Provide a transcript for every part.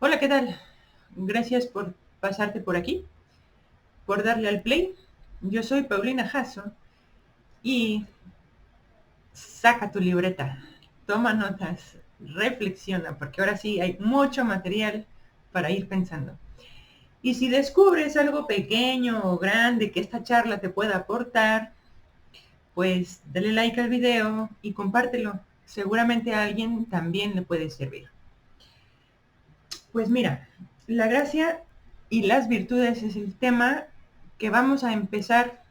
Hola, ¿qué tal? Gracias por pasarte por aquí, por darle al play. Yo soy Paulina Jasso y saca tu libreta, toma notas, reflexiona, porque ahora sí hay mucho material para ir pensando. Y si descubres algo pequeño o grande que esta charla te pueda aportar, pues dale like al video y compártelo. Seguramente a alguien también le puede servir. Pues mira, la gracia y las virtudes es el tema que vamos a empezar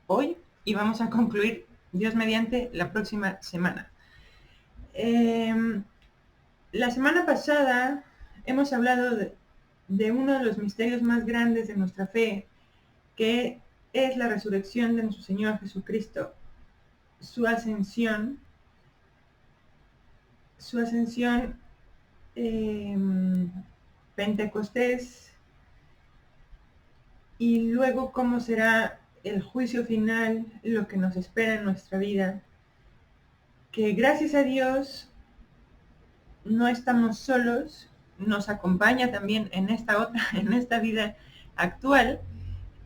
hoy y vamos a concluir, Dios mediante, la próxima semana. La semana pasada hemos hablado de uno de los misterios más grandes de nuestra fe, que es la resurrección de nuestro Señor Jesucristo, su ascensión, su ascensión Pentecostés, y luego cómo será el juicio final, lo que nos espera en nuestra vida, que gracias a Dios no estamos solos, nos acompaña también en esta otra, en esta vida actual,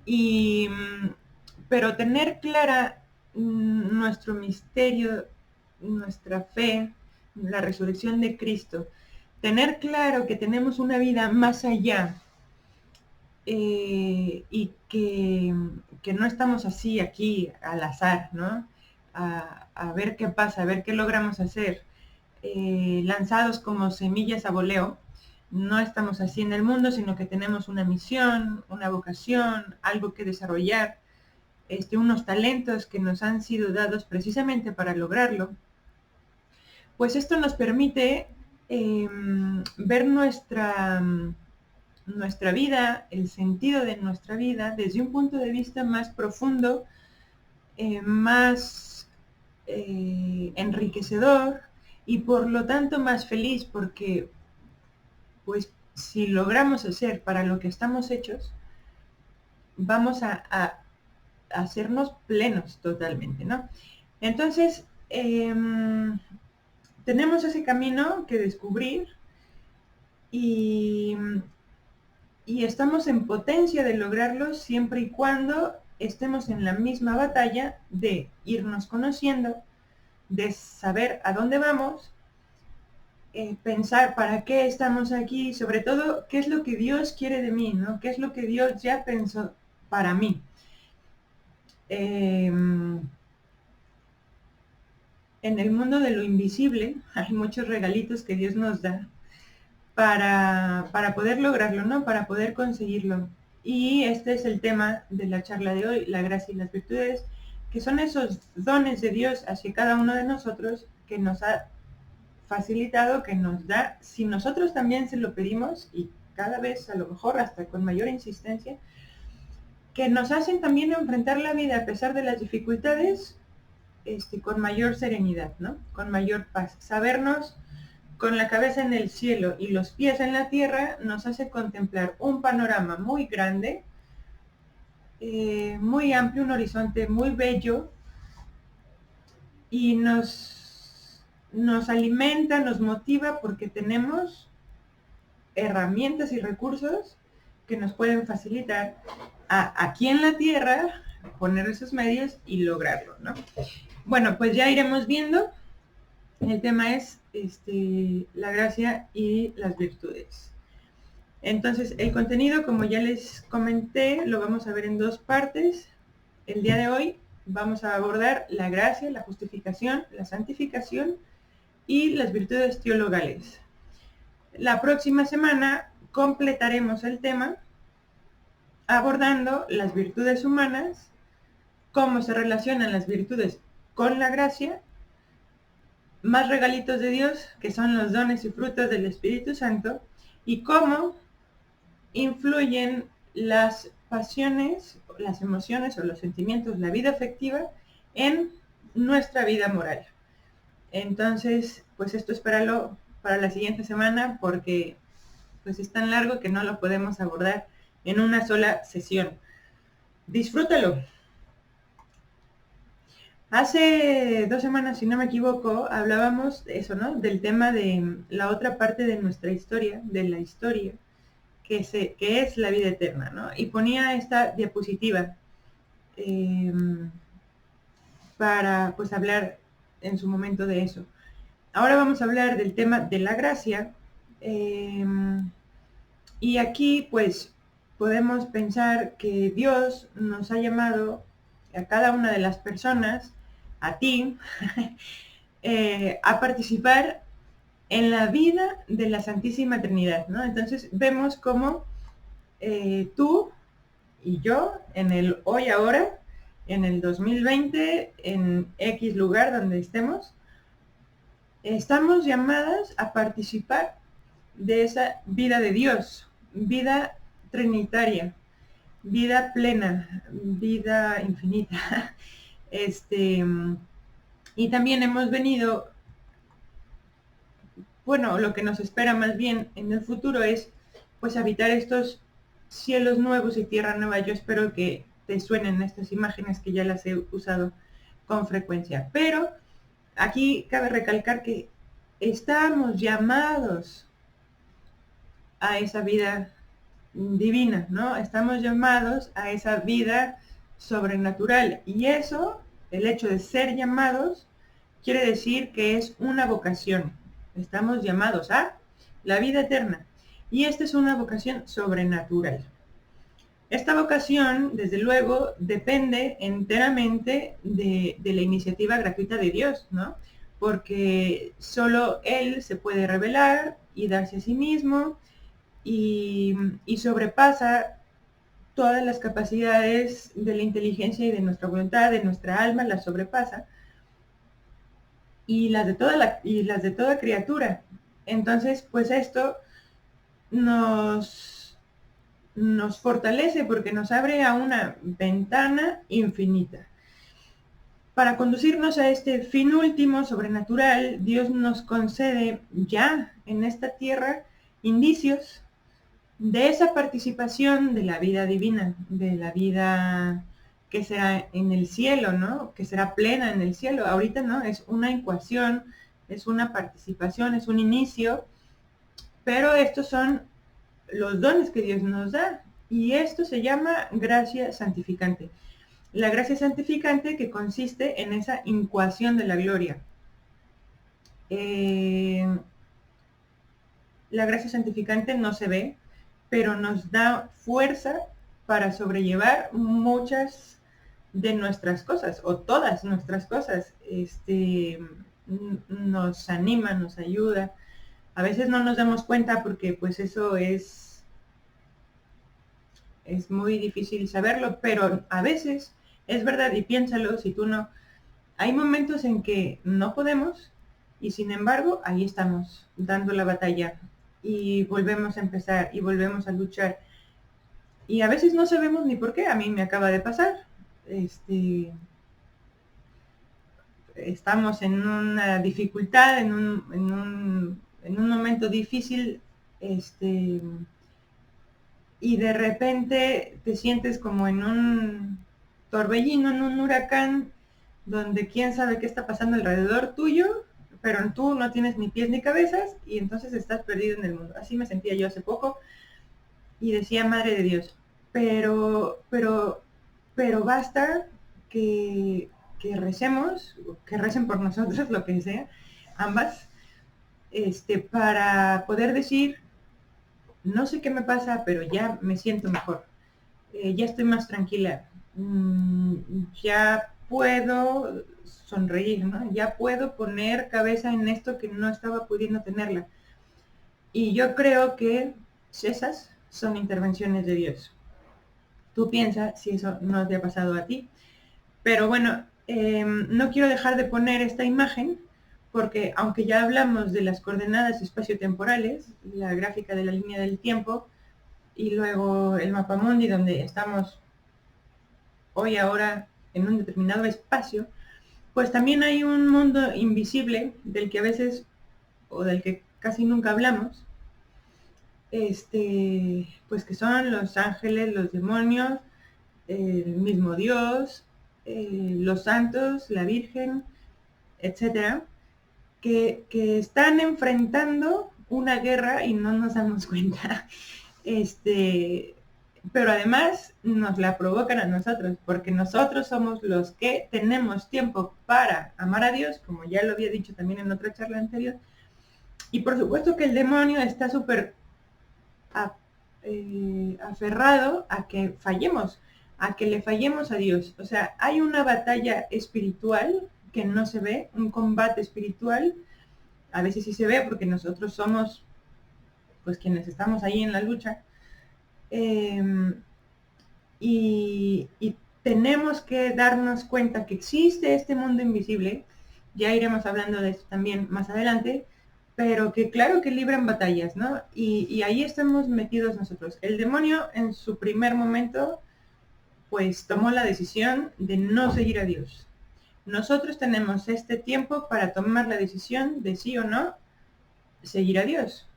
y pero tener clara nuestro misterio, nuestra fe, la resurrección de Cristo, tener claro que tenemos una vida más allá, y que no estamos así aquí al azar, ¿no? A ver qué pasa, a ver qué logramos hacer, lanzados como semillas a voleo. No estamos así en el mundo, sino que tenemos una misión, una vocación, algo que desarrollar, unos talentos que nos han sido dados precisamente para lograrlo. Pues esto nos permite ver nuestra vida, el sentido de nuestra vida, desde un punto de vista más profundo, más enriquecedor y por lo tanto más feliz, porque pues si logramos hacer para lo que estamos hechos, vamos a hacernos plenos totalmente, ¿no? Entonces, tenemos ese camino que descubrir y, y estamos en potencia de lograrlo siempre y cuando estemos en la misma batalla de irnos conociendo, de saber a dónde vamos, pensar para qué estamos aquí, sobre todo qué es lo que Dios quiere de mí, ¿no? ¿Qué es lo que Dios ya pensó para mí? En el mundo de lo invisible hay muchos regalitos que Dios nos da para poder lograrlo, ¿no? Para poder conseguirlo. Y este es el tema de la charla de hoy, la gracia y las virtudes, que son esos dones de Dios hacia cada uno de nosotros que nos ha facilitado, que nos da, si nosotros también se lo pedimos, y cada vez a lo mejor hasta con mayor insistencia, que nos hacen también enfrentar la vida a pesar de las dificultades, con mayor serenidad, ¿no? Con mayor paz. Sabernos con la cabeza en el cielo y los pies en la tierra nos hace contemplar un panorama muy grande, muy amplio, un horizonte muy bello, y nos alimenta, nos motiva porque tenemos herramientas y recursos que nos pueden facilitar aquí en la tierra poner esos medios y lograrlo, ¿no? Bueno, pues ya iremos viendo. El tema es la gracia y las virtudes. Entonces, el contenido, como ya les comenté, lo vamos a ver en dos partes. El día de hoy vamos a abordar la gracia, la justificación, la santificación y las virtudes teologales. La próxima semana completaremos el tema abordando las virtudes humanas, cómo se relacionan las virtudes con la gracia, más regalitos de Dios, que son los dones y frutos del Espíritu Santo, y cómo influyen las pasiones, las emociones o los sentimientos, la vida afectiva en nuestra vida moral. Entonces, pues esto espéralo para la siguiente semana porque pues es tan largo que no lo podemos abordar en una sola sesión. Disfrútalo. Hace 2 semanas, si no me equivoco, hablábamos de eso, ¿no? Del tema de la otra parte de nuestra historia, de la historia, que es la vida eterna, ¿no? Y ponía esta diapositiva eh, para pues hablar en su momento de eso. Ahora vamos a hablar del tema de la gracia. eh, y aquí pues podemos pensar que Dios nos ha llamado a cada una de las personas, a ti, a participar en la vida de la Santísima Trinidad, ¿no? Entonces vemos cómo tú y yo en el hoy ahora, en el 2020, en X lugar donde estemos, estamos llamadas a participar de esa vida de Dios, vida trinitaria, vida plena, vida infinita. Este, y también hemos venido, bueno, lo que nos espera más bien en el futuro es pues habitar estos cielos nuevos y tierra nueva. Yo espero que te suenen estas imágenes que ya las he usado con frecuencia. Pero aquí cabe recalcar que estamos llamados a esa vida divina, ¿no? Estamos llamados a esa vida sobrenatural. Y eso, el hecho de ser llamados, quiere decir que es una vocación. Estamos llamados a la vida eterna. Y esta es una vocación sobrenatural. Esta vocación, desde luego, depende enteramente de la iniciativa gratuita de Dios, ¿no? Porque solo Él se puede revelar y darse a sí mismo y sobrepasa todas las capacidades de la inteligencia y de nuestra voluntad, de nuestra alma, las sobrepasa, y las de toda criatura. Entonces, pues esto nos fortalece porque nos abre a una ventana infinita. Para conducirnos a este fin último sobrenatural, Dios nos concede ya en esta tierra indicios de esa participación de la vida divina, de la vida que será en el cielo, ¿no? Que será plena en el cielo. Ahorita no, es una ecuación, es una participación, es un inicio, pero estos son los dones que Dios nos da. Y esto se llama gracia santificante. La gracia santificante que consiste en esa incuación de la gloria. La gracia santificante no se ve, pero nos da fuerza para sobrellevar muchas de nuestras cosas, o todas nuestras cosas. Nos anima, nos ayuda. A veces no nos damos cuenta porque pues eso es muy difícil saberlo, pero a veces es verdad, y piénsalo, si tú no, hay momentos en que no podemos y sin embargo ahí estamos dando la batalla y volvemos a empezar y volvemos a luchar. Y a veces no sabemos ni por qué. A mí me acaba de pasar. Estamos en una dificultad, en un momento difícil, y de repente te sientes como en un torbellino, en un huracán, donde quién sabe qué está pasando alrededor tuyo, pero tú no tienes ni pies ni cabezas y entonces estás perdido en el mundo. Así me sentía yo hace poco y decía, Madre de Dios, pero basta que recemos, que recen por nosotros, lo que sea, ambas, para poder decir, no sé qué me pasa, pero ya me siento mejor, ya estoy más tranquila, ya puedo sonreír, ¿no? Ya puedo poner cabeza en esto que no estaba pudiendo tenerla. Y yo creo que esas son intervenciones de Dios. Tú piensas si eso no te ha pasado a ti. Pero bueno, no quiero dejar de poner esta imagen porque aunque ya hablamos de las coordenadas espaciotemporales, la gráfica de la línea del tiempo y luego el mapamundi donde estamos hoy ahora en un determinado espacio, pues también hay un mundo invisible del que a veces o del que casi nunca hablamos, pues que son los ángeles, los demonios, el mismo Dios, los santos, la Virgen, etcétera, que están enfrentando una guerra y no nos damos cuenta. Pero además nos la provocan a nosotros, porque nosotros somos los que tenemos tiempo para amar a Dios, como ya lo había dicho también en otra charla anterior. Y por supuesto que el demonio está súper aferrado a que fallemos, a que le fallemos a Dios. O sea, hay una batalla espiritual que no se ve, un combate espiritual. A veces sí se ve porque nosotros somos pues quienes estamos ahí en la lucha. Y tenemos que darnos cuenta que existe este mundo invisible, ya iremos hablando de esto también más adelante, pero que claro que libran batallas, ¿no? Y ahí estamos metidos nosotros. El demonio en su primer momento, pues tomó la decisión de no seguir a Dios. Nosotros tenemos este tiempo para tomar la decisión de sí o no seguir a Dios.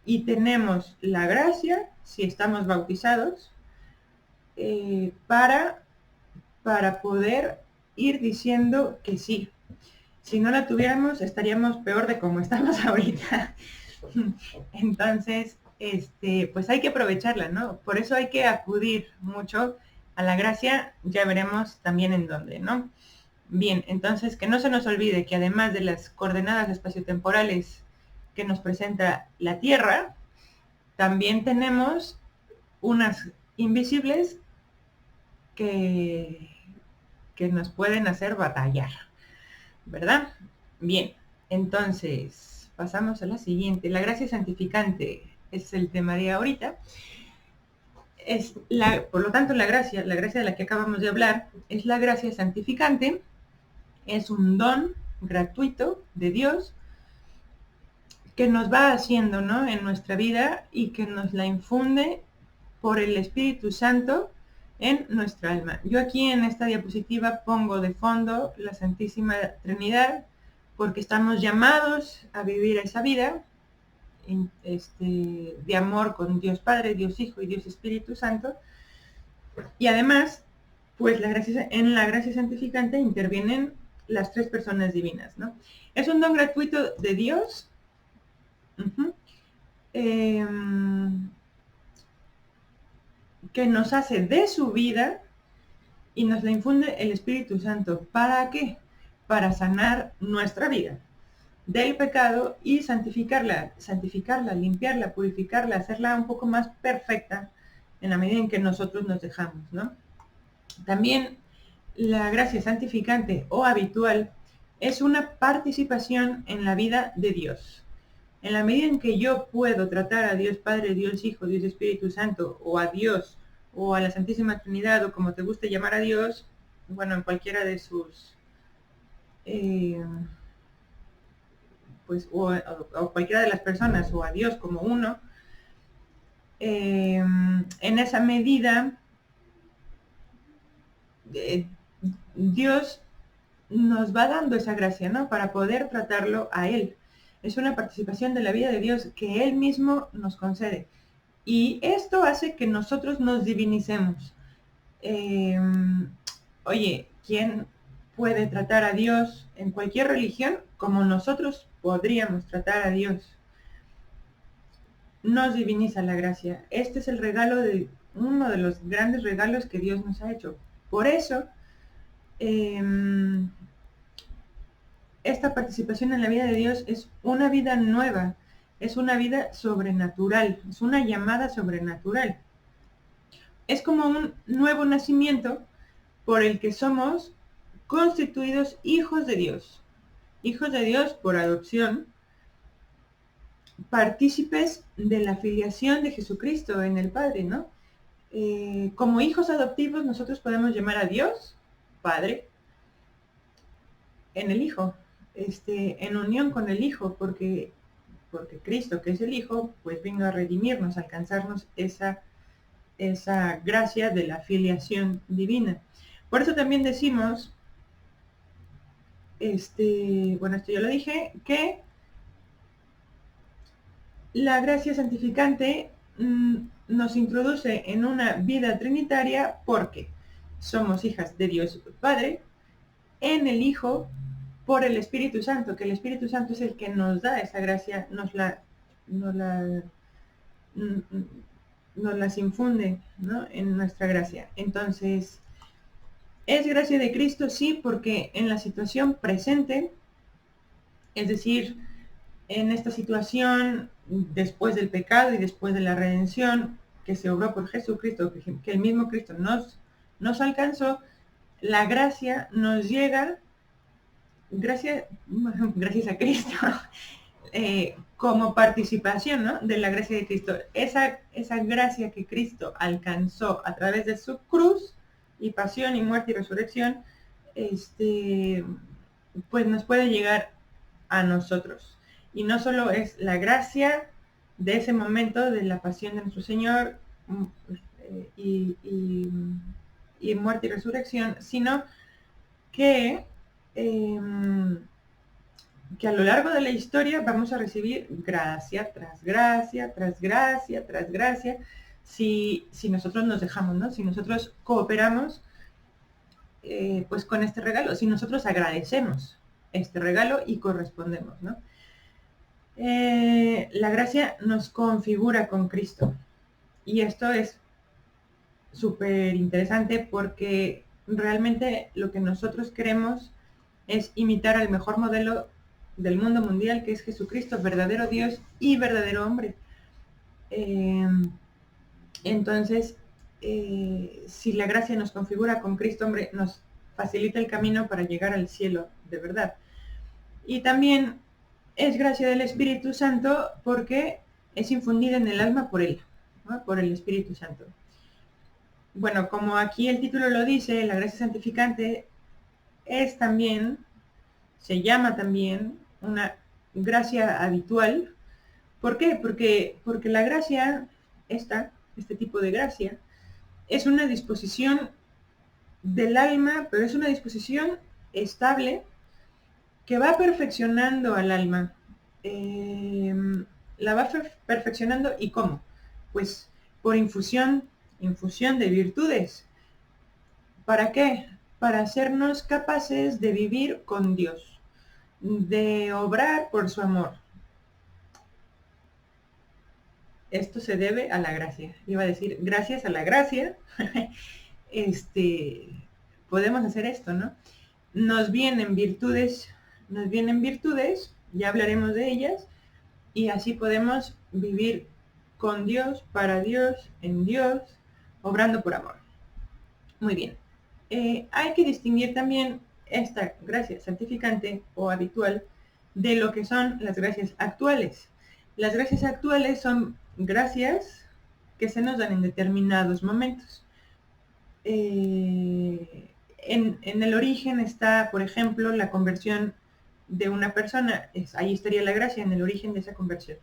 Y tenemos la gracia, si estamos bautizados, para poder ir diciendo que sí. Si no la tuviéramos, estaríamos peor de como estamos ahorita. Entonces, pues hay que aprovecharla, ¿no? Por eso hay que acudir mucho a la gracia, ya veremos también en dónde, ¿no? Bien, entonces que no se nos olvide que además de las coordenadas espaciotemporales que nos presenta la Tierra, también tenemos unas invisibles que nos pueden hacer batallar, ¿verdad? Bien, entonces pasamos a la siguiente. La gracia santificante es el tema de ahorita. Por lo tanto, la gracia de la que acabamos de hablar, es la gracia santificante. Es un don gratuito de Dios que nos va haciendo, ¿no?, en nuestra vida y que nos la infunde por el Espíritu Santo en nuestra alma. Yo aquí en esta diapositiva pongo de fondo la Santísima Trinidad porque estamos llamados a vivir esa vida de amor con Dios Padre, Dios Hijo y Dios Espíritu Santo. Y además, pues en la gracia santificante intervienen las tres personas divinas, ¿no? Es un don gratuito de Dios. Que nos hace de su vida y nos la infunde el Espíritu Santo. ¿Para qué? Para sanar nuestra vida del pecado y santificarla, limpiarla, purificarla, hacerla un poco más perfecta en la medida en que nosotros nos dejamos, ¿no? También la gracia santificante o habitual es una participación en la vida de Dios. En la medida en que yo puedo tratar a Dios Padre, Dios Hijo, Dios Espíritu Santo, o a Dios, o a la Santísima Trinidad, o como te guste llamar a Dios, bueno, en cualquiera de sus, pues, o cualquiera de las personas, o a Dios como uno, en esa medida, Dios nos va dando esa gracia, ¿no?, para poder tratarlo a Él. Es una participación de la vida de Dios que Él mismo nos concede. Y esto hace que nosotros nos divinicemos. Oye, ¿quién puede tratar a Dios en cualquier religión como nosotros podríamos tratar a Dios? Nos diviniza la gracia. Este es el regalo uno de los grandes regalos que Dios nos ha hecho. Por eso, esta participación en la vida de Dios es una vida nueva, es una vida sobrenatural, es una llamada sobrenatural. Es como un nuevo nacimiento por el que somos constituidos hijos de Dios por adopción, partícipes de la filiación de Jesucristo en el Padre, ¿no? Como hijos adoptivos nosotros podemos llamar a Dios Padre en el Hijo, en unión con el Hijo, porque Cristo, que es el Hijo, pues vino a redimirnos, a alcanzarnos esa gracia de la filiación divina. Por eso también decimos, bueno, esto ya lo dije, que la gracia santificante nos introduce en una vida trinitaria porque somos hijas de Dios Padre, en el Hijo, por el Espíritu Santo, que el Espíritu Santo es el que nos da esa gracia, nos las infunde, ¿no?, en nuestra gracia. Entonces, es gracia de Cristo, sí, porque en la situación presente, es decir, en esta situación, después del pecado y después de la redención que se obró por Jesucristo, que el mismo Cristo nos alcanzó, la gracia nos llega, gracias a Cristo, como participación, ¿no?, de la gracia de Cristo. Esa gracia que Cristo alcanzó a través de su cruz y pasión y muerte y resurrección, pues nos puede llegar a nosotros. Y no solo es la gracia de ese momento de la pasión de nuestro Señor y muerte y resurrección, sino que a lo largo de la historia vamos a recibir gracia tras gracia, tras gracia, tras gracia, si nosotros nos dejamos, ¿no? Si nosotros cooperamos pues con este regalo, si nosotros agradecemos este regalo y correspondemos, ¿no? La gracia nos configura con Cristo. Y esto es súper interesante porque realmente lo que nosotros queremos es imitar al mejor modelo del mundo mundial, que es Jesucristo, verdadero Dios y verdadero hombre. Entonces, si la gracia nos configura con Cristo, hombre, nos facilita el camino para llegar al cielo de verdad. Y también es gracia del Espíritu Santo porque es infundida en el alma por él, ¿no?, por el Espíritu Santo. Bueno, como aquí el título lo dice, la gracia santificante es también, se llama también una gracia habitual. ¿Por qué? Porque la gracia, este tipo de gracia, es una disposición del alma, pero es una disposición estable que va perfeccionando al alma. La va perfeccionando, ¿y cómo? Pues por infusión de virtudes. ¿Para qué? Para hacernos capaces de vivir con Dios, de obrar por su amor. Esto se debe a la gracia. Iba a decir, gracias a la gracia, podemos hacer esto, ¿no? Nos vienen virtudes, ya hablaremos de ellas, y así podemos vivir con Dios, para Dios, en Dios, obrando por amor. Muy bien. Hay que distinguir también esta gracia santificante o habitual de lo que son las gracias actuales. Las gracias actuales son gracias que se nos dan en determinados momentos. En el origen está, por ejemplo, la conversión de una persona. Ahí estaría la gracia, en el origen de esa conversión.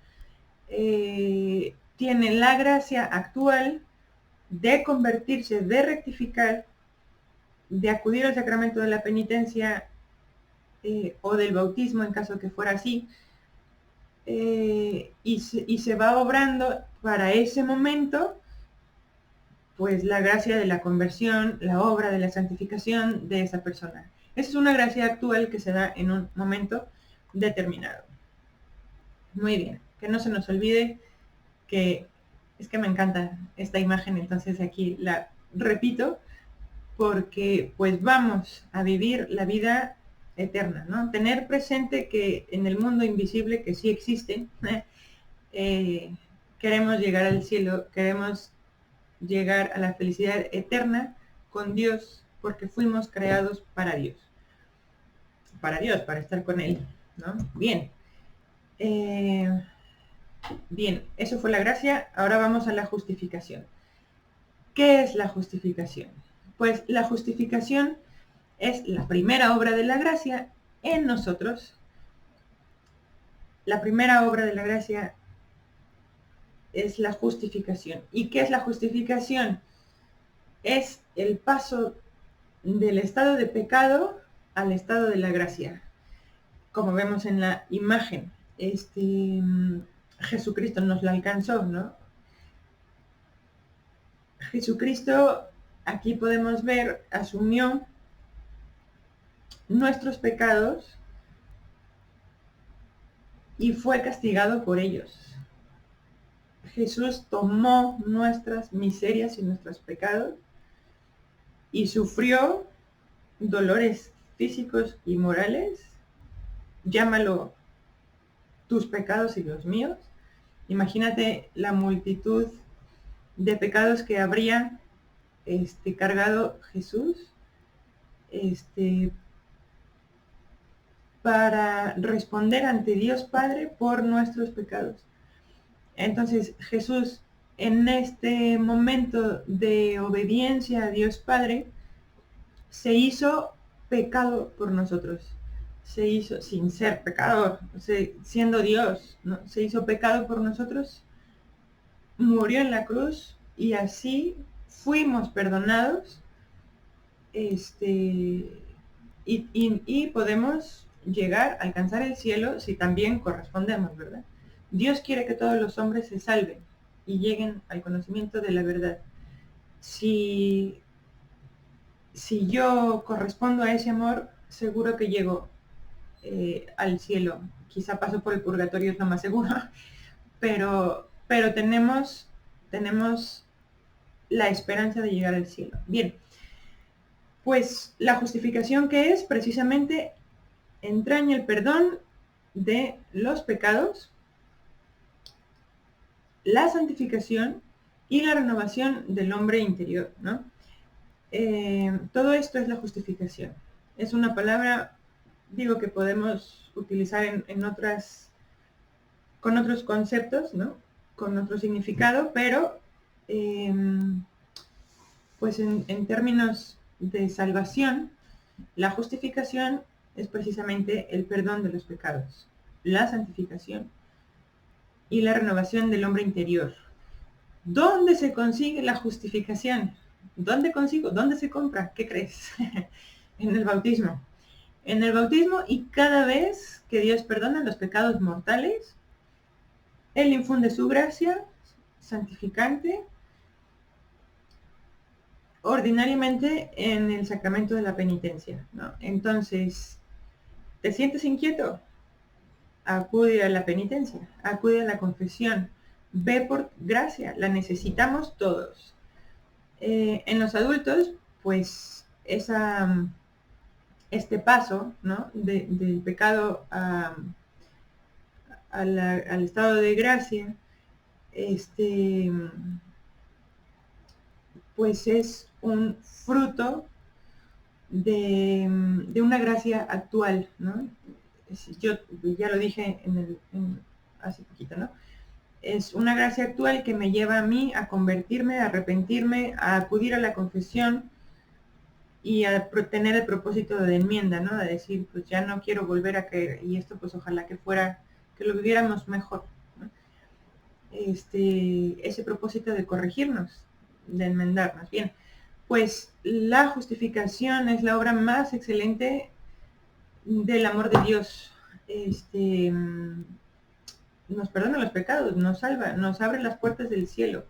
Tiene la gracia actual de convertirse, de rectificar, de acudir al sacramento de la penitencia o del bautismo, en caso que fuera así, y se va obrando para ese momento, pues la gracia de la conversión, la obra de la santificación de esa persona. Esa es una gracia actual que se da en un momento determinado. Muy bien, que no se nos olvide que es que me encanta esta imagen, entonces aquí la repito, porque pues vamos a vivir la vida eterna, ¿no? Tener presente que en el mundo invisible, que sí existe, queremos llegar al cielo, queremos llegar a la felicidad eterna con Dios, porque fuimos creados para Dios, para estar con Él, ¿no? Bien. Bien, eso fue la gracia. Ahora vamos a la justificación. ¿Qué es la justificación? Pues la justificación es la primera obra de la gracia en nosotros. La primera obra de la gracia es la justificación. ¿Y qué es la justificación? Es el paso del estado de pecado al estado de la gracia. Como vemos en la imagen, Jesucristo nos la alcanzó, ¿no? Jesucristo aquí podemos ver, asumió nuestros pecados y fue castigado por ellos. Jesús tomó nuestras miserias y nuestros pecados y sufrió dolores físicos y morales. Llámalo tus pecados y los míos. Imagínate la multitud de pecados que habría cargado Jesús para responder ante Dios Padre por nuestros pecados. Entonces Jesús, en este momento de obediencia a Dios Padre, se hizo pecado por nosotros. Se hizo, sin ser pecador, siendo Dios, ¿no? Se hizo pecado por nosotros, murió en la cruz y así fuimos perdonados, y podemos llegar a alcanzar el cielo si también correspondemos, ¿verdad? Dios quiere que todos los hombres se salven y lleguen al conocimiento de la verdad. Si yo correspondo a ese amor, seguro que llego al cielo. Quizá paso por el purgatorio, es lo más seguro, pero tenemos la esperanza de llegar al cielo. Bien, pues la justificación, que es precisamente entraña el perdón de los pecados, la santificación y la renovación del hombre interior, ¿no? Todo esto es la justificación. Es una palabra, digo, que podemos utilizar en otras, con otros conceptos, ¿no? Con otro significado, pero pues en términos de salvación, la justificación es precisamente el perdón de los pecados, la santificación y la renovación del hombre interior. ¿Dónde se consigue la justificación? ¿Dónde consigo? ¿Dónde se compra? ¿Qué crees? En el bautismo. En el bautismo, y cada vez que Dios perdona los pecados mortales, Él infunde su gracia santificante ordinariamente en el sacramento de la penitencia, ¿no? Entonces, ¿te sientes inquieto? Acude a la penitencia, acude a la confesión, ve por gracia, la necesitamos todos. En los adultos, pues este paso, ¿no? del pecado al estado de gracia, pues es un fruto de una gracia actual, ¿no? Yo ya lo dije hace poquito, ¿no? Es una gracia actual que me lleva a mí a convertirme, a arrepentirme, a acudir a la confesión y a tener el propósito de enmienda, ¿no? A decir, pues ya no quiero volver a caer, y esto pues ojalá que lo viviéramos mejor, ¿no? Ese propósito de corregirnos, de enmendarnos. Bien, pues la justificación es la obra más excelente del amor de Dios. Nos perdona los pecados, nos salva, nos abre las puertas del cielo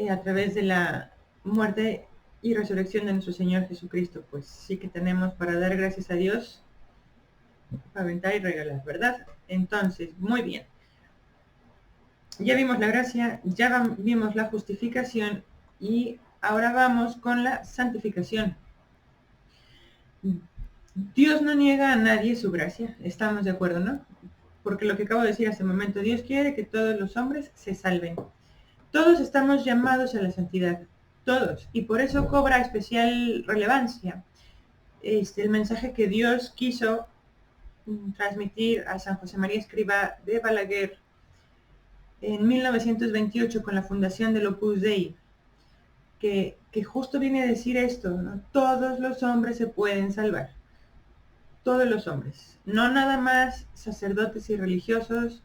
a través de la muerte y resurrección de nuestro Señor Jesucristo. Pues sí que tenemos para dar gracias a Dios, para aventar y regalar, ¿verdad? Entonces, muy bien. Ya vimos la gracia, ya vimos la justificación y ahora vamos con la santificación. Dios no niega a nadie su gracia, estamos de acuerdo, ¿no? Porque lo que acabo de decir hace un momento, Dios quiere que todos los hombres se salven. Todos estamos llamados a la santidad, todos, y por eso cobra especial relevancia el mensaje que Dios quiso transmitir a San José María Escrivá de Balaguer en 1928 con la fundación del Opus Dei, que justo viene a decir esto, ¿no? Todos los hombres se pueden salvar, todos los hombres, no nada más sacerdotes y religiosos,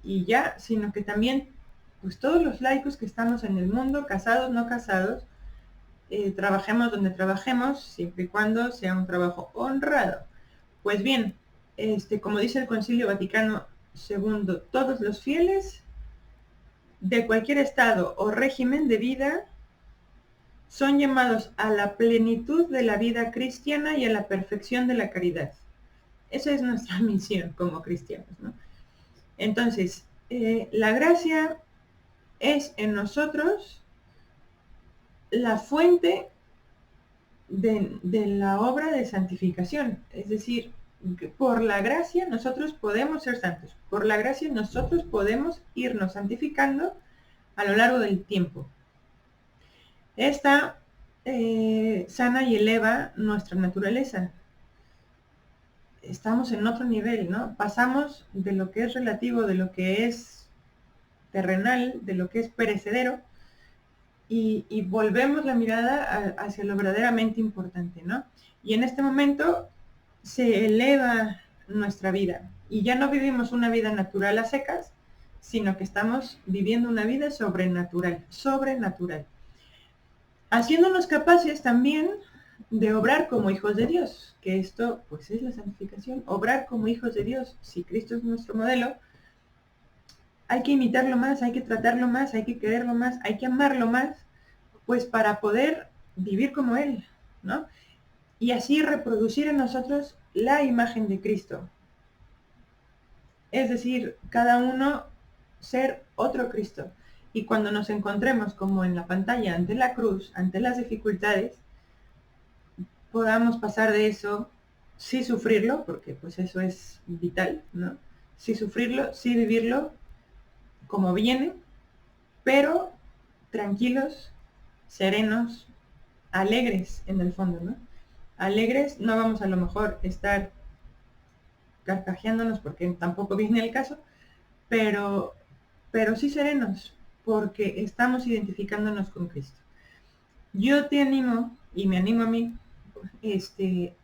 y ya, sino que también pues todos los laicos que estamos en el mundo, casados, no casados, trabajemos donde trabajemos, siempre y cuando sea un trabajo honrado. Pues bien, como dice el Concilio Vaticano II, todos los fieles de cualquier estado o régimen de vida son llamados a la plenitud de la vida cristiana y a la perfección de la caridad. Esa es nuestra misión como cristianos, ¿no? Entonces, la gracia es en nosotros la fuente de la obra de santificación. Es decir, que por la gracia nosotros podemos ser santos. Por la gracia nosotros podemos irnos santificando a lo largo del tiempo. Esta sana y eleva nuestra naturaleza. Estamos en otro nivel, ¿no? Pasamos de lo que es relativo, de lo que es terrenal, de lo que es perecedero, y volvemos la mirada hacia lo verdaderamente importante, ¿no? Y en este momento se eleva nuestra vida y ya no vivimos una vida natural a secas, sino que estamos viviendo una vida sobrenatural, haciéndonos capaces también de obrar como hijos de Dios, que esto pues es la santificación, obrar como hijos de Dios. Si Cristo es nuestro modelo, hay que imitarlo más, hay que tratarlo más, hay que quererlo más, hay que amarlo más, pues para poder vivir como Él, ¿no? Y así reproducir en nosotros la imagen de Cristo. Es decir, cada uno ser otro Cristo. Y cuando nos encontremos como en la pantalla ante la cruz, ante las dificultades, podamos pasar de eso, sí sufrirlo, porque pues eso es vital, ¿no? Sí sufrirlo, sí vivirlo como viene, pero tranquilos, serenos, alegres en el fondo, ¿no? Alegres, no vamos a lo mejor estar carcajeándonos porque tampoco viene el caso, pero sí serenos, porque estamos identificándonos con Cristo. Yo te animo, y me animo a mí,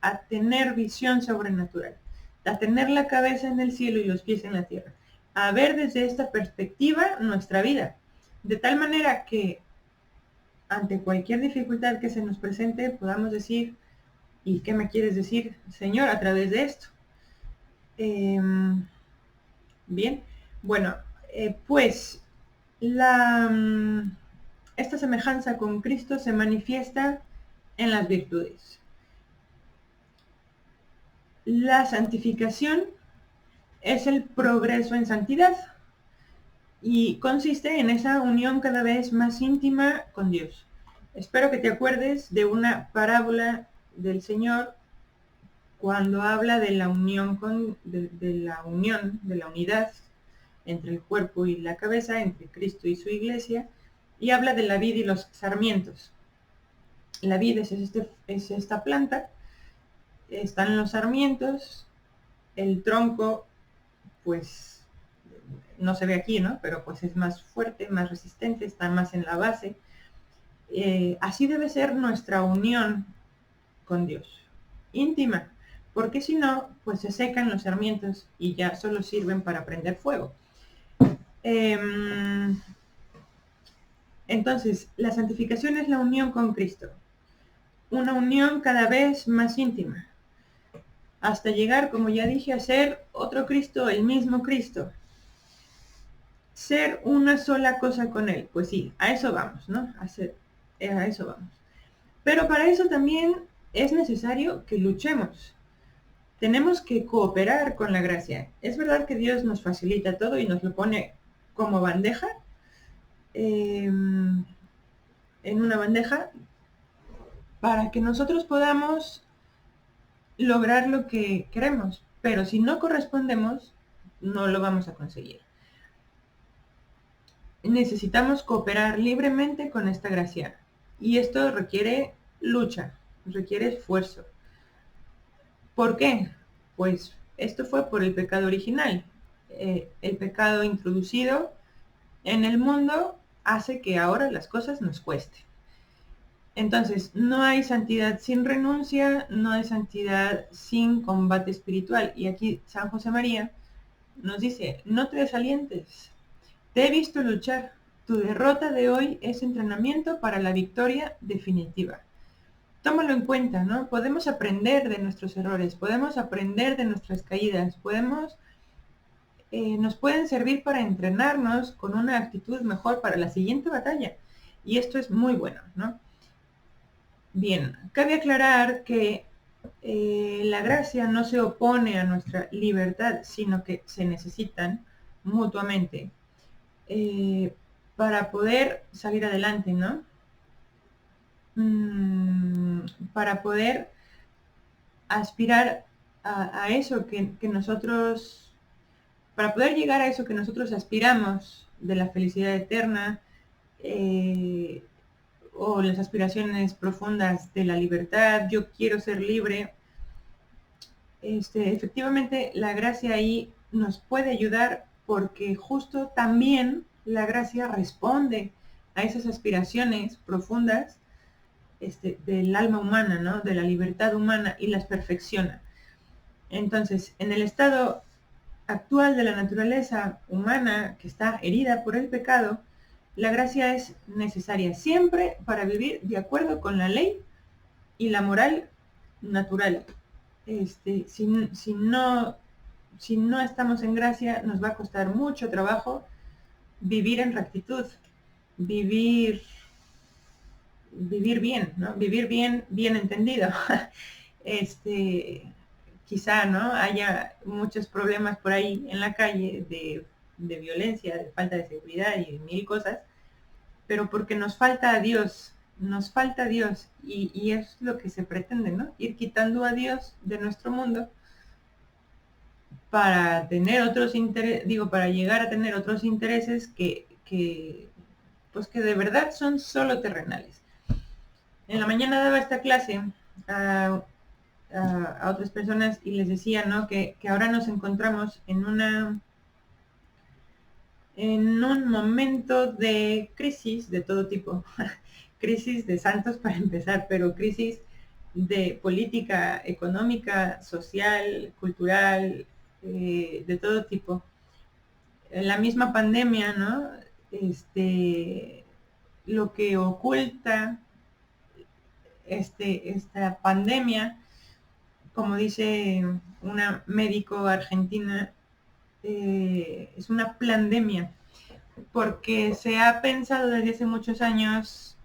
a tener visión sobrenatural, a tener la cabeza en el cielo y los pies en la tierra, a ver desde esta perspectiva nuestra vida, de tal manera que ante cualquier dificultad que se nos presente podamos decir, ¿y qué me quieres decir, Señor, a través de esto? Bien, bueno, pues esta semejanza con Cristo se manifiesta en las virtudes. La santificación es el progreso en santidad y consiste en esa unión cada vez más íntima con Dios. Espero que te acuerdes de una parábola del Señor cuando habla de la unión de la unidad entre el cuerpo y la cabeza, entre Cristo y su iglesia, y habla de la vid y los sarmientos. La vid es esta planta, están los sarmientos, el tronco, pues, no se ve aquí, ¿no? Pero pues es más fuerte, más resistente, está más en la base. Así debe ser nuestra unión con Dios, íntima, porque si no, pues se secan los sarmientos y ya solo sirven para prender fuego. Entonces, la santificación es la unión con Cristo, una unión cada vez más íntima, hasta llegar, como ya dije, a ser otro Cristo, el mismo Cristo. Ser una sola cosa con Él, pues sí, a eso vamos, ¿no? A eso vamos. Pero para eso también es necesario que luchemos. Tenemos que cooperar con la gracia. Es verdad que Dios nos facilita todo y nos lo pone como bandeja, en una bandeja, para que nosotros podamos lograr lo que queremos. Pero si no correspondemos, no lo vamos a conseguir. Necesitamos cooperar libremente con esta gracia. Y esto requiere lucha, requiere esfuerzo. ¿Por qué? Pues esto fue por el pecado original. El pecado introducido en el mundo hace que ahora las cosas nos cuesten. Entonces, no hay santidad sin renuncia, no hay santidad sin combate espiritual. Y aquí San José María nos dice, no te desalientes, te he visto luchar, tu derrota de hoy es entrenamiento para la victoria definitiva. Tómalo en cuenta, ¿no? Podemos aprender de nuestros errores, podemos aprender de nuestras caídas, podemos nos pueden servir para entrenarnos con una actitud mejor para la siguiente batalla. Y esto es muy bueno, ¿no? Bien, cabe aclarar que la gracia no se opone a nuestra libertad, sino que se necesitan mutuamente eh, para poder salir adelante, ¿no? Para poder aspirar a eso que nosotros, para poder llegar a eso que nosotros aspiramos de la felicidad eterna, o las aspiraciones profundas de la libertad, yo quiero ser libre, efectivamente la gracia ahí nos puede ayudar porque justo también la gracia responde a esas aspiraciones profundas del alma humana, ¿no? De la libertad humana y las perfecciona. Entonces, en el estado actual de la naturaleza humana que está herida por el pecado, la gracia es necesaria siempre para vivir de acuerdo con la ley y la moral natural. Si no estamos en gracia, nos va a costar mucho trabajo vivir en rectitud, vivir bien, ¿no? Vivir bien, bien entendido. Quizá, ¿no? Haya muchos problemas por ahí en la calle de violencia, de falta de seguridad y de mil cosas, pero porque nos falta a Dios y es lo que se pretende, ¿no? Ir quitando a Dios de nuestro mundo para tener otros intereses, digo, para llegar a tener otros intereses pues que de verdad son solo terrenales. En la mañana daba esta clase a otras personas y les decía, ¿no? Que ahora nos encontramos en un momento de crisis de todo tipo. Crisis de santos para empezar, pero crisis de política económica, social, cultural, de todo tipo. La misma pandemia, ¿no? Lo que oculta esta pandemia, como dice una médico argentina, es una plandemia, porque se ha pensado desde hace muchos años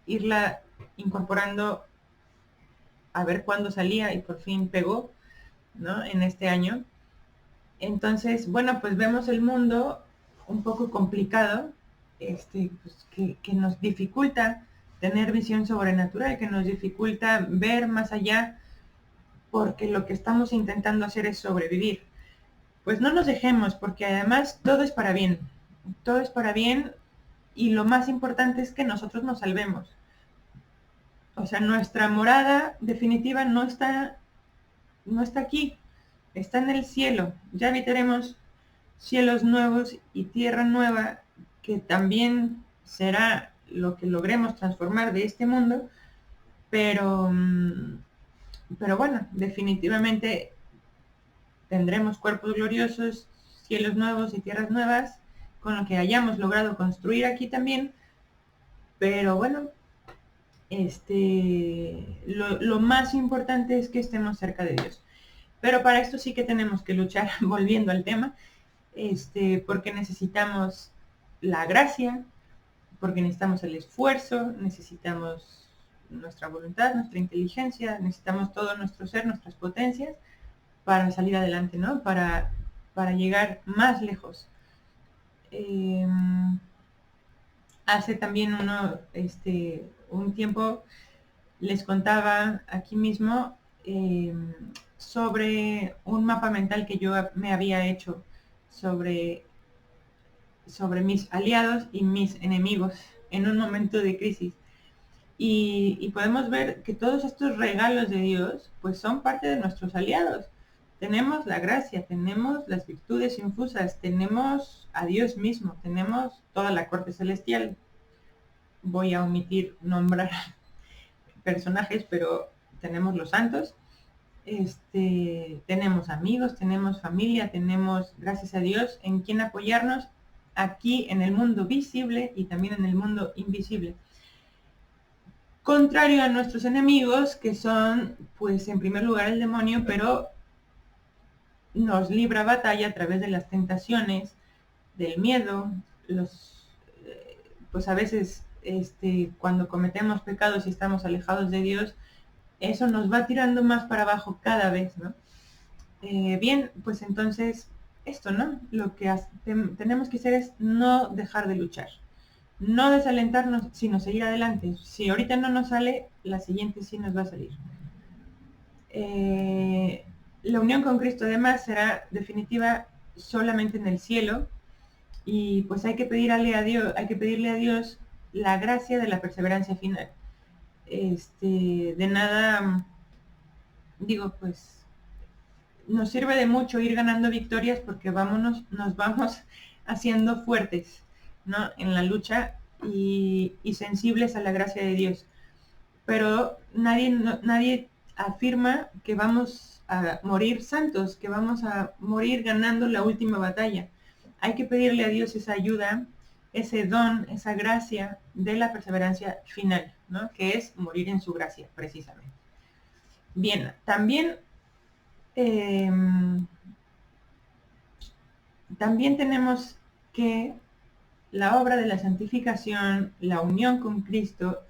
irla incorporando a ver cuándo salía y por fin pegó, ¿no? En este año. Entonces, bueno, pues vemos el mundo un poco complicado, pues, que nos dificulta tener visión sobrenatural, que nos dificulta ver más allá, porque lo que estamos intentando hacer es sobrevivir. Pues no nos dejemos, porque además todo es para bien. Todo es para bien y lo más importante es que nosotros nos salvemos. O sea, nuestra morada definitiva no está aquí, está en el cielo. Ya habitaremos cielos nuevos y tierra nueva, que también será lo que logremos transformar de este mundo, pero bueno, definitivamente tendremos cuerpos gloriosos, cielos nuevos y tierras nuevas, con lo que hayamos logrado construir aquí también, pero bueno, lo más importante es que estemos cerca de Dios. Pero para esto sí que tenemos que luchar, volviendo al tema, porque necesitamos la gracia, porque necesitamos el esfuerzo, necesitamos nuestra voluntad, nuestra inteligencia, necesitamos todo nuestro ser, nuestras potencias para salir adelante, ¿no? Para llegar más lejos. Hace también un tiempo les contaba aquí mismo sobre un mapa mental que yo me había hecho sobre mis aliados y mis enemigos en un momento de crisis. Y podemos ver que todos estos regalos de Dios pues son parte de nuestros aliados. Tenemos la gracia, tenemos las virtudes infusas, tenemos a Dios mismo, tenemos toda la corte celestial. Voy a omitir nombrar personajes, pero tenemos los santos, tenemos amigos, tenemos familia, tenemos, gracias a Dios, en quien apoyarnos aquí en el mundo visible y también en el mundo invisible. Contrario a nuestros enemigos, que son, pues, en primer lugar el demonio, pero nos libra batalla a través de las tentaciones, del miedo, pues a veces cuando cometemos pecados y estamos alejados de Dios, eso nos va tirando más para abajo cada vez, ¿no? Bien, pues entonces esto, ¿no? Lo que tenemos que hacer es no dejar de luchar, no desalentarnos, sino seguir adelante. Si ahorita no nos sale, la siguiente sí nos va a salir. La unión con Cristo además será definitiva solamente en el cielo, y pues hay que pedirle a Dios la gracia de la perseverancia final. De nada, digo, pues nos sirve de mucho ir ganando victorias porque nos vamos haciendo fuertes, ¿no? En la lucha y sensibles a la gracia de Dios. Pero nadie afirma que vamos a morir santos, que vamos a morir ganando la última batalla. Hay que pedirle a Dios esa ayuda, ese don, esa gracia de la perseverancia final, ¿no? Que es morir en su gracia, precisamente. Bien, también tenemos que la obra de la santificación, la unión con Cristo,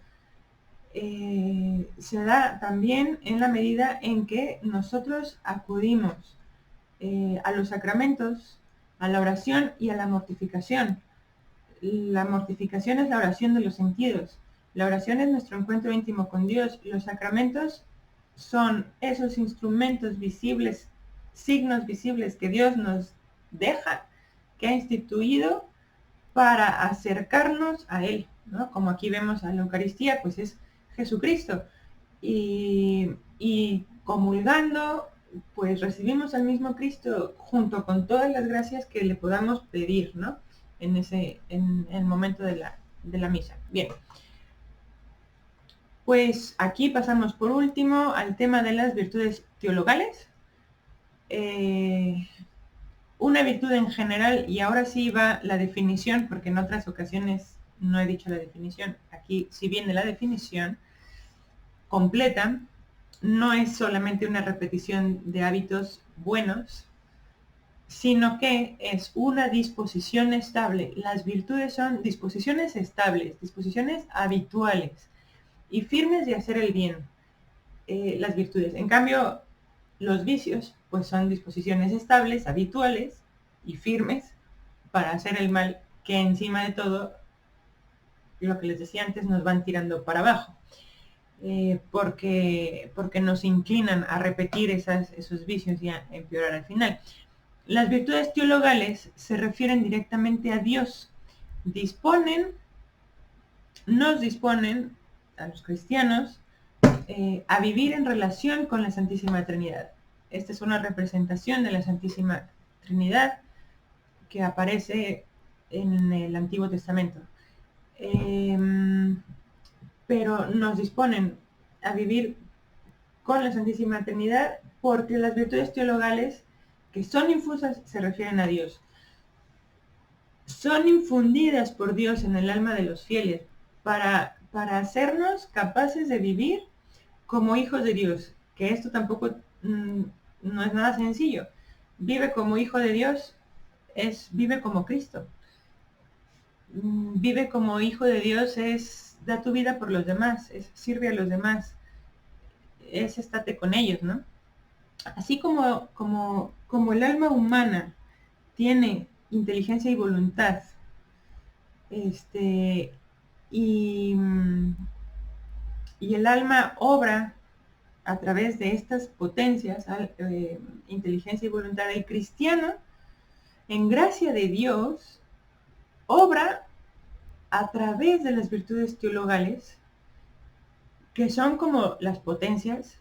se da también en la medida en que nosotros acudimos a los sacramentos, a la oración y a la mortificación. La mortificación es la oración de los sentidos. La oración es nuestro encuentro íntimo con Dios. Los sacramentos son esos instrumentos visibles, signos visibles que Dios nos deja, que ha instituido para acercarnos a Él, ¿no? Como aquí vemos a la Eucaristía, pues es Jesucristo. Y comulgando, pues recibimos al mismo Cristo junto con todas las gracias que le podamos pedir, ¿no? En el momento de la misa. Bien. Pues aquí pasamos por último al tema de las virtudes teologales. Una virtud en general, y ahora sí va la definición, porque en otras ocasiones no he dicho la definición. Aquí sí viene la definición completa. No es solamente una repetición de hábitos buenos, sino que es una disposición estable. Las virtudes son disposiciones estables, disposiciones habituales y firmes de hacer el bien. Las virtudes. En cambio, los vicios, pues son disposiciones estables, habituales y firmes para hacer el mal, que encima de todo, lo que les decía antes, nos van tirando para abajo. Porque nos inclinan a repetir esos vicios y a empeorar al final. Las virtudes teologales se refieren directamente a Dios. Nos disponen a los cristianos a vivir en relación con la Santísima Trinidad. Esta es una representación de la Santísima Trinidad que aparece en el Antiguo Testamento. Pero nos disponen a vivir con la Santísima Trinidad porque las virtudes teologales que son infusas se refieren a Dios. Son infundidas por Dios en el alma de los fieles para hacernos capaces de vivir como hijos de Dios, que esto tampoco no es nada sencillo. Vive como hijo de Dios, vive como Cristo. Vive como hijo de Dios da tu vida por los demás, sirve a los demás, estate con ellos, ¿no? Así como el alma humana tiene inteligencia y voluntad, y el alma obra a través de estas potencias, inteligencia y voluntad, el cristiano, en gracia de Dios, obra a través de las virtudes teologales, que son como las potencias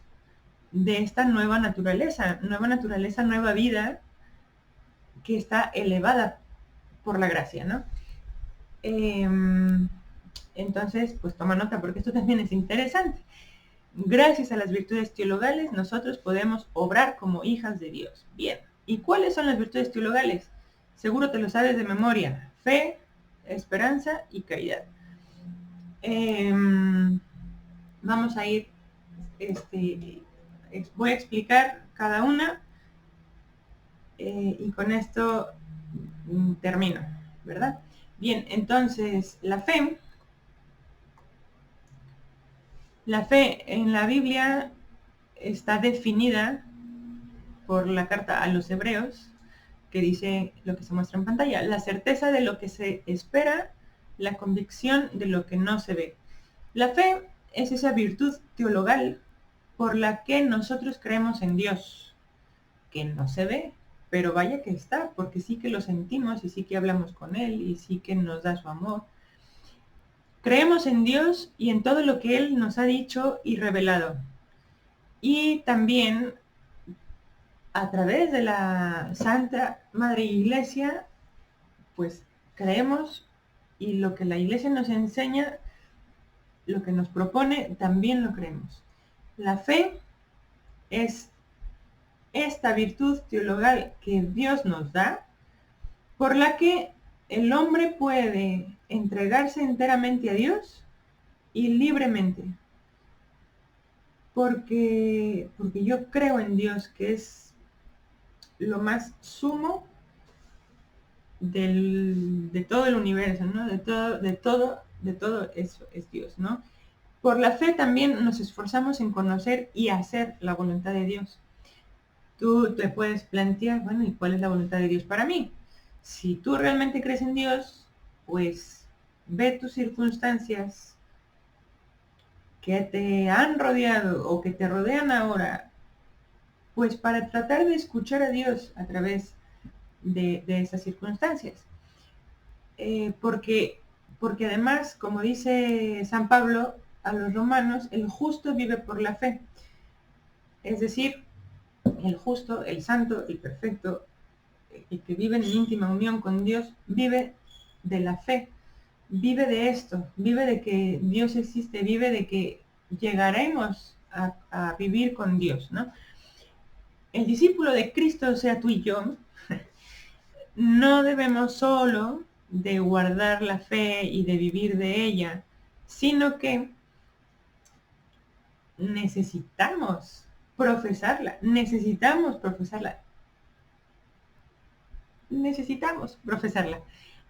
de esta nueva naturaleza, nueva vida, que está elevada por la gracia, ¿no? Entonces, pues toma nota, porque esto también es interesante. Gracias a las virtudes teologales, nosotros podemos obrar como hijas de Dios. Bien, ¿y cuáles son las virtudes teologales? Seguro te lo sabes de memoria. Fe, esperanza y caridad. Vamos a ir, voy a explicar cada una Y con esto termino, ¿verdad? Bien, entonces la fe en la Biblia está definida por la carta a los Hebreos, que dice lo que se muestra en pantalla: la certeza de lo que se espera, la convicción de lo que no se ve. La fe es esa virtud teologal por la que nosotros creemos en Dios, que no se ve, pero vaya que está, porque sí que lo sentimos y sí que hablamos con Él y sí que nos da su amor. Creemos en Dios y en todo lo que Él nos ha dicho y revelado. Y también a través de la Santa Madre Iglesia, pues creemos, y lo que la Iglesia nos enseña, lo que nos propone, también lo creemos. La fe es esta virtud teologal que Dios nos da, por la que el hombre puede entregarse enteramente a Dios y libremente. Porque yo creo en Dios, que es lo más sumo de todo el universo, ¿no? De todo eso es Dios, ¿no? Por la fe también nos esforzamos en conocer y hacer la voluntad de Dios. Tú te puedes plantear, bueno, ¿y cuál es la voluntad de Dios para mí? Si tú realmente crees en Dios, pues ve tus circunstancias que te han rodeado o que te rodean ahora, pues para tratar de escuchar a Dios a través de esas circunstancias. Porque además, como dice San Pablo a los romanos, el justo vive por la fe. Es decir, el justo, el santo, el perfecto, el que vive en íntima unión con Dios, vive de la fe, vive de esto, vive de que Dios existe, vive de que llegaremos a vivir con Dios, ¿no? El discípulo de Cristo, o sea, tú y yo, no debemos solo de guardar la fe y de vivir de ella, sino que necesitamos profesarla, necesitamos profesarla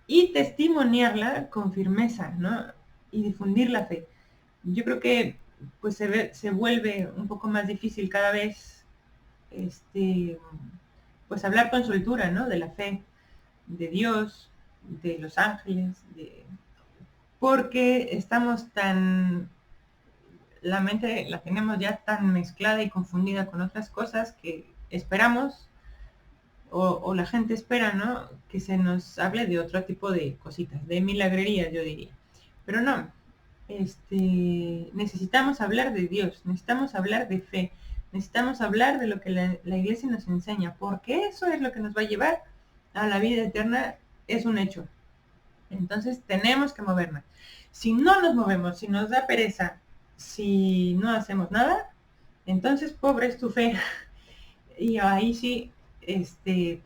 y testimoniarla con firmeza, ¿no? Y difundir la fe. Yo creo que pues se vuelve un poco más difícil cada vez, pues hablar con soltura, ¿no? De la fe, de Dios, de los ángeles, porque estamos la mente la tenemos ya tan mezclada y confundida con otras cosas que esperamos, o la gente espera, ¿no? Que se nos hable de otro tipo de cositas, de milagrería, yo diría. Pero no, necesitamos hablar de Dios, necesitamos hablar de fe, necesitamos hablar de lo que la Iglesia nos enseña, porque eso es lo que nos va a llevar a la vida eterna, es un hecho. Entonces tenemos que movernos. Si no nos movemos, si nos da pereza, si no hacemos nada, entonces pobre es tu fe. Y ahí sí,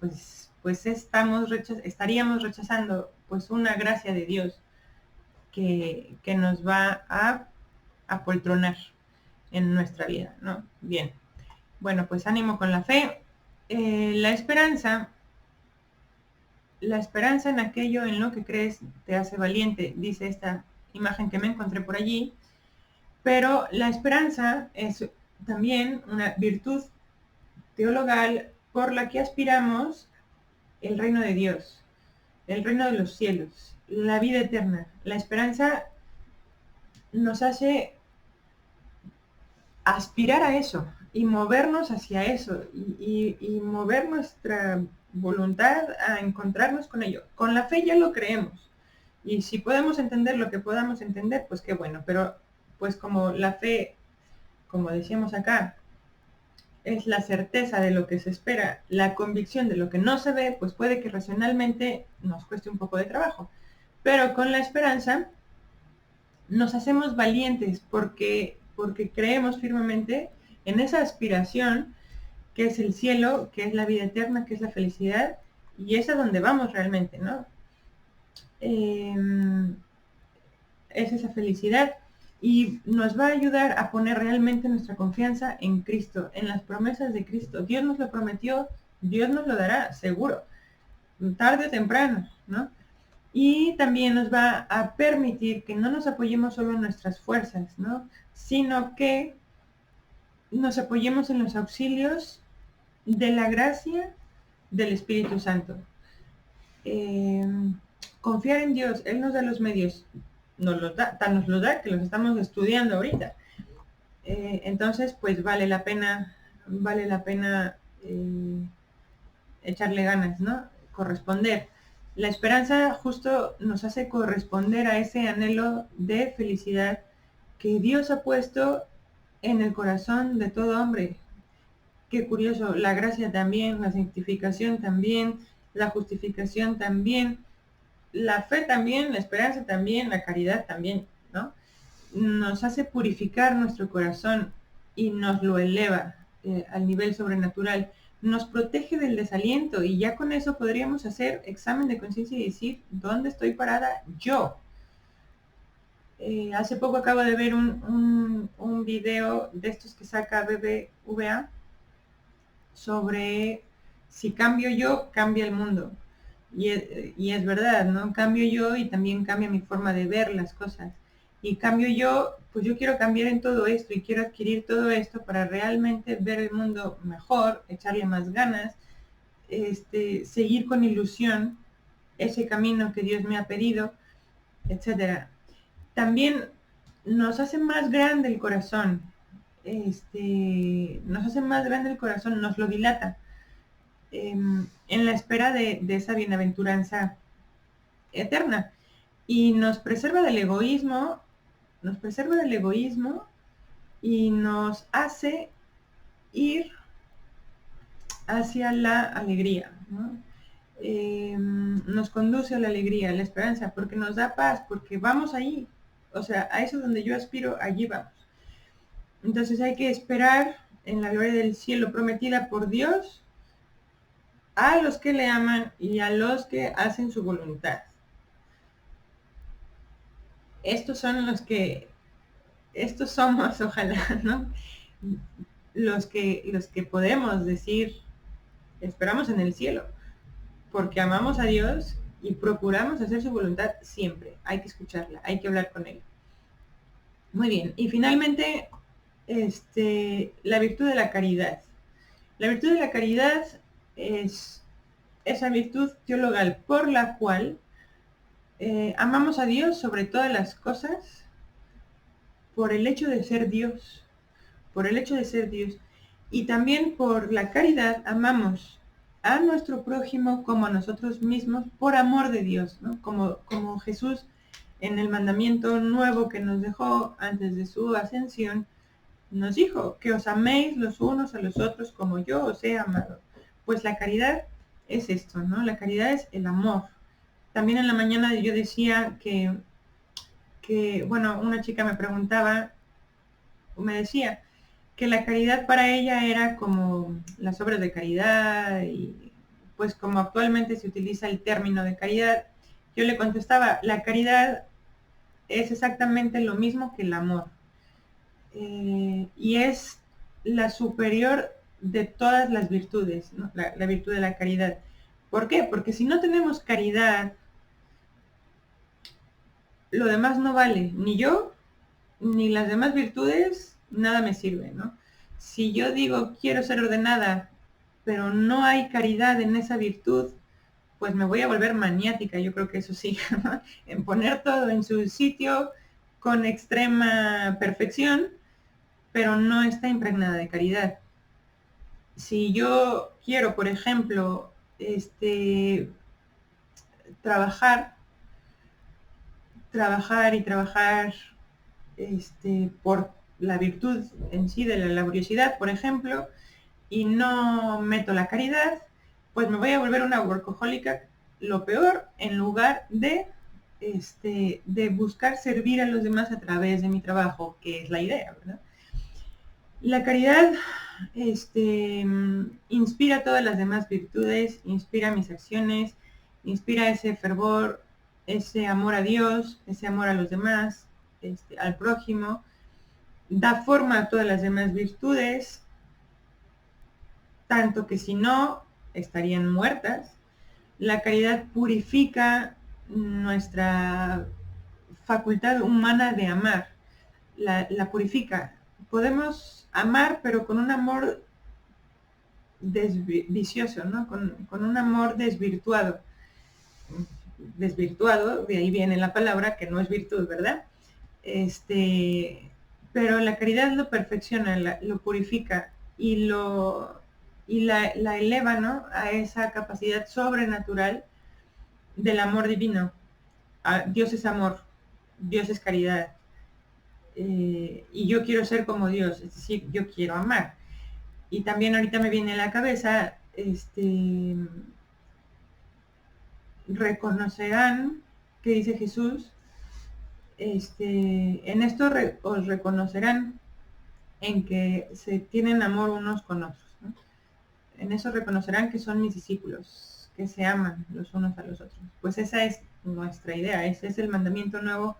pues estaríamos rechazando pues una gracia de Dios que nos va a apoltronar en nuestra vida, ¿no? Bien. Bueno, pues ánimo con la fe. La esperanza en aquello en lo que crees te hace valiente, dice esta imagen que me encontré por allí. Pero la esperanza es también una virtud teologal por la que aspiramos el reino de Dios, el reino de los cielos, la vida eterna. La esperanza nos hace aspirar a eso y movernos hacia eso y mover nuestra voluntad a encontrarnos con ello. Con la fe ya lo creemos, y si podemos entender lo que podamos entender, pues qué bueno. Pero pues como la fe, como decíamos acá, es la certeza de lo que se espera, la convicción de lo que no se ve, pues puede que racionalmente nos cueste un poco de trabajo. Pero con la esperanza nos hacemos valientes porque creemos firmemente en esa aspiración que es el cielo, que es la vida eterna, que es la felicidad, y es a donde vamos realmente, ¿no? Es esa felicidad, y nos va a ayudar a poner realmente nuestra confianza en Cristo, en las promesas de Cristo. Dios nos lo prometió, Dios nos lo dará, seguro, tarde o temprano, ¿no? Y también nos va a permitir que no nos apoyemos solo en nuestras fuerzas, ¿no? Sino que nos apoyemos en los auxilios de la gracia del Espíritu Santo. Eh, Confiar en Dios, Él nos da los medios, tan nos los da que los estamos estudiando ahorita. Entonces, pues vale la pena echarle ganas, ¿no? Corresponder. La esperanza justo nos hace corresponder a ese anhelo de felicidad que Dios ha puesto en el corazón de todo hombre. Qué curioso, la gracia también, la santificación también, la justificación también, la fe también, la esperanza también, la caridad también, ¿no? Nos hace purificar nuestro corazón y nos lo eleva al nivel sobrenatural. Nos protege del desaliento y ya con eso podríamos hacer examen de conciencia y decir, ¿dónde estoy parada yo? Hace poco acabo de ver un video de estos que saca BBVA sobre si cambio yo, cambia el mundo. Y es verdad, ¿no? Cambio yo y también cambia mi forma de ver las cosas. Y cambio yo, pues yo quiero cambiar en todo esto y quiero adquirir todo esto para realmente ver el mundo mejor, echarle más ganas, seguir con ilusión ese camino que Dios me ha pedido, etcétera. También nos hace más grande el corazón, nos hace más grande el corazón, nos lo dilata en la espera de esa bienaventuranza eterna y nos preserva del egoísmo, y nos hace ir hacia la alegría, ¿no? Nos conduce a la alegría, a la esperanza, porque nos da paz, porque vamos ahí, o sea, a eso donde yo aspiro, allí vamos. Entonces hay que esperar en la gloria del cielo prometida por Dios a los que le aman y a los que hacen su voluntad. Estos somos, ojalá, ¿no? Los que podemos decir, esperamos en el cielo, porque amamos a Dios y procuramos hacer su voluntad siempre. Hay que escucharla, hay que hablar con Él. Muy bien, y finalmente, la virtud de la caridad. La virtud de la caridad es esa virtud teologal por la cual amamos a Dios sobre todas las cosas por el hecho de ser Dios, y también por la caridad amamos a nuestro prójimo como a nosotros mismos por amor de Dios, ¿no? Como Jesús en el mandamiento nuevo que nos dejó antes de su ascensión, nos dijo que os améis los unos a los otros como yo os he amado. Pues la caridad es esto, ¿no? La caridad es el amor. También en la mañana yo decía bueno, una chica me preguntaba, me decía, que la caridad para ella era como las obras de caridad y pues como actualmente se utiliza el término de caridad, yo le contestaba, la caridad es exactamente lo mismo que el amor y es la superior de todas las virtudes, ¿no? La virtud de la caridad. ¿Por qué? Porque si no tenemos caridad, lo demás no vale, ni yo, ni las demás virtudes, nada me sirve, ¿no? Si yo digo quiero ser ordenada, pero no hay caridad en esa virtud, pues me voy a volver maniática, yo creo que eso sí, ¿no? En poner todo en su sitio con extrema perfección, pero no está impregnada de caridad. Si yo quiero, por ejemplo, trabajar y trabajar por la virtud en sí de la laboriosidad, por ejemplo, y no meto la caridad, pues me voy a volver una workahólica, lo peor, en lugar de buscar servir a los demás a través de mi trabajo, que es la idea, ¿verdad? La caridad inspira todas las demás virtudes, inspira mis acciones, inspira ese fervor, ese amor a Dios, ese amor a los demás, al prójimo, da forma a todas las demás virtudes, tanto que si no estarían muertas. La caridad purifica nuestra facultad humana de amar, la purifica. Podemos amar, pero con un amor vicioso, ¿no? Con un amor desvirtuado. Desvirtuado, de ahí viene la palabra, que no es virtud, ¿verdad? Pero la caridad lo perfecciona, lo purifica y la eleva, ¿no? A esa capacidad sobrenatural del amor divino. Dios es amor, Dios es caridad. Y yo quiero ser como Dios, es decir, yo quiero amar. Y también ahorita me viene a la cabeza, reconocerán, que dice Jesús, en esto os reconocerán en que se tienen amor unos con otros, ¿no? En eso reconocerán que son mis discípulos, que se aman los unos a los otros. Pues esa es nuestra idea, ese es el mandamiento nuevo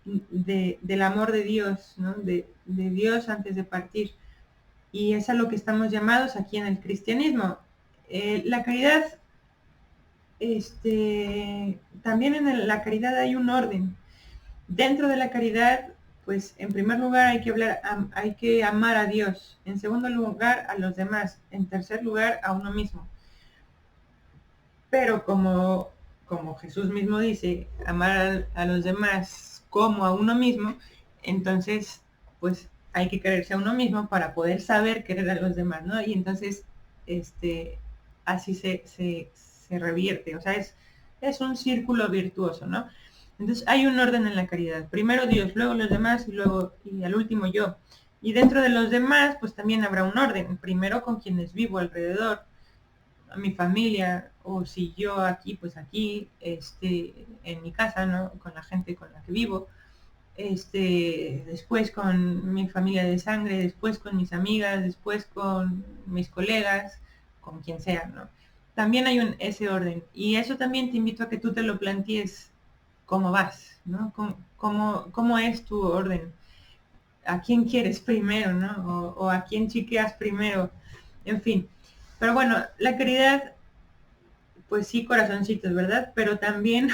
del amor de Dios, ¿no? de Dios antes de partir. Y es a lo que estamos llamados aquí en el cristianismo. La caridad, también en la caridad hay un orden. Dentro de la caridad, pues en primer lugar hay que amar a Dios, en segundo lugar a los demás, en tercer lugar a uno mismo. Pero como Jesús mismo dice, amar a los demás como a uno mismo, entonces pues hay que quererse a uno mismo para poder saber querer a los demás, ¿no? Y entonces así se revierte, o sea, es un círculo virtuoso, ¿no? Entonces hay un orden en la caridad. Primero Dios, luego los demás y al último yo. Y dentro de los demás, pues también habrá un orden. Primero con quienes vivo alrededor, a mi familia, o si yo aquí, pues aquí, en mi casa, ¿no? Con la gente con la que vivo. Después con mi familia de sangre, después con mis amigas, después con mis colegas, con quien sea, ¿no? También hay ese orden. Y eso también te invito a que tú te lo plantees cómo vas, ¿no? ¿Cómo es tu orden? ¿A quién quieres primero, no? O a quién chiqueas primero, en fin. Pero bueno, la caridad, pues sí, corazoncitos, ¿verdad? Pero también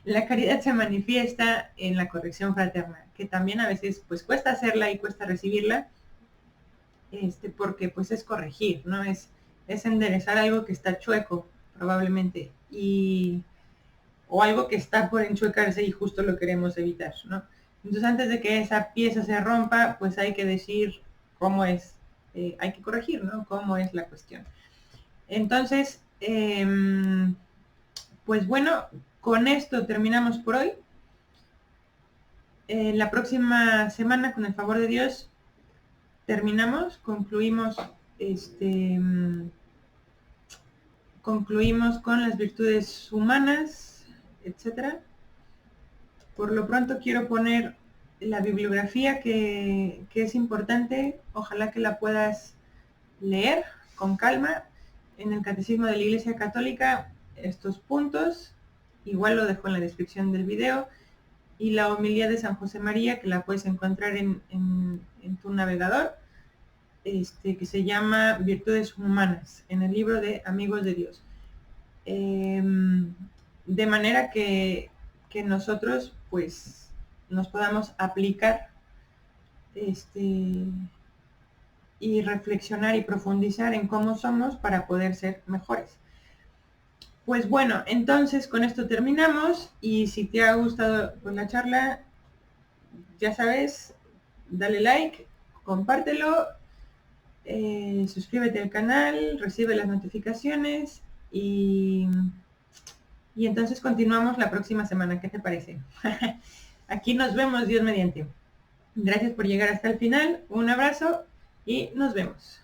la caridad se manifiesta en la corrección fraterna, que también a veces pues cuesta hacerla y cuesta recibirla, porque pues es corregir, ¿no? Es enderezar algo que está chueco, probablemente, o algo que está por enchuecarse y justo lo queremos evitar, ¿no? Entonces antes de que esa pieza se rompa, pues hay que decir cómo es, hay que corregir, ¿no? Cómo es la cuestión. Entonces, pues bueno, con esto terminamos por hoy. La próxima semana, con el favor de Dios, concluimos con las virtudes humanas, etcétera. Por lo pronto quiero poner la bibliografía que es importante, ojalá que la puedas leer con calma. En el Catecismo de la Iglesia Católica, estos puntos, igual lo dejo en la descripción del video, y la homilía de San José María, que la puedes encontrar en tu navegador, que se llama Virtudes Humanas, en el libro de Amigos de Dios. De manera que nosotros pues nos podamos aplicar y reflexionar y profundizar en cómo somos para poder ser mejores. Pues bueno, entonces con esto terminamos, y si te ha gustado pues la charla, ya sabes, dale like, compártelo, suscríbete al canal, recibe las notificaciones y entonces continuamos la próxima semana. ¿Qué te parece? Aquí nos vemos, Dios mediante. Gracias por llegar hasta el final. Un abrazo y nos vemos.